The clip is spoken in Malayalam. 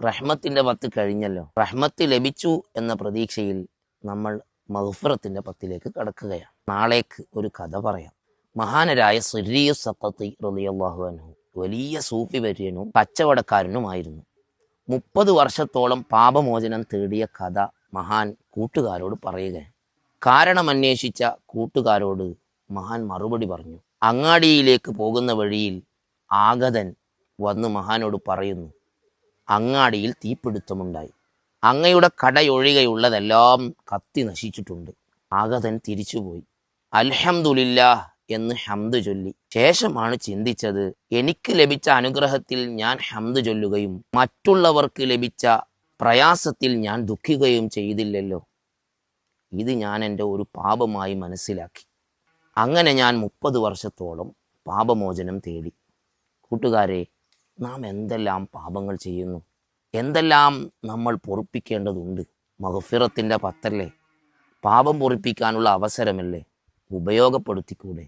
റഹ്മത്തിൻ്റെ 10 കഴിഞ്ഞല്ലോ. റഹ്മത്ത് ലഭിച്ചു എന്ന പ്രതീക്ഷയിൽ നമ്മൾ മഗ്ഫിറത്തിൻ്റെ 10ലേക്ക് കടക്കുകയാണ്. നാളേക്ക് ഒരു കഥ പറയാം. മഹാനരായ സിർരിയു സഖത്തി റളിയല്ലാഹു അൻഹു വലിയ സൂഫി വര്യനും കച്ചവടക്കാരനുമായിരുന്നു. 30 വർഷത്തോളം പാപമോചനം തേടിയ കഥ മഹാൻ കൂട്ടുകാരോട് പറയുകയാണ്. കാരണമന്വേഷിച്ച കൂട്ടുകാരോട് മഹാൻ മറുപടി പറഞ്ഞു. അങ്ങാടിയിലേക്ക് പോകുന്ന വഴിയിൽ ആഗതൻ വന്ന് മഹാനോട് പറയുന്നു, അങ്ങാടിയിൽ തീപിടുത്തമുണ്ടായി, അങ്ങയുടെ കടയൊഴികെയുള്ളതെല്ലാം കത്തി നശിച്ചിട്ടുണ്ട്. ആഗതൻ തിരിച്ചുപോയി. അൽഹംദുലില്ലാഹ് എന്ന് ഹംദ് ചൊല്ലി. ശേഷമാണ് ചിന്തിച്ചത്, എനിക്ക് ലഭിച്ച അനുഗ്രഹത്തിൽ ഞാൻ ഹംദ് ചൊല്ലുകയും മറ്റുള്ളവർക്ക് ലഭിച്ച പ്രയാസത്തിൽ ഞാൻ ദുഃഖിക്കുകയും ചെയ്തില്ലല്ലോ. ഇത് ഞാൻ എൻ്റെ ഒരു പാപമായി മനസ്സിലാക്കി. അങ്ങനെ ഞാൻ 30 വർഷത്തോളം പാപമോചനം തേടി. കൂട്ടുകാരെ, നാം എന്തെല്ലാം പാപങ്ങൾ ചെയ്യുന്നു, എന്തെല്ലാം നമ്മൾ പൊറുപ്പിക്കേണ്ടതുണ്ട്. മഗ്ഫിറത്തിൻ്റെ 10 പാപം പൊറുപ്പിക്കാനുള്ള അവസരമല്ലേ, ഉപയോഗപ്പെടുത്തിക്കൂടെ?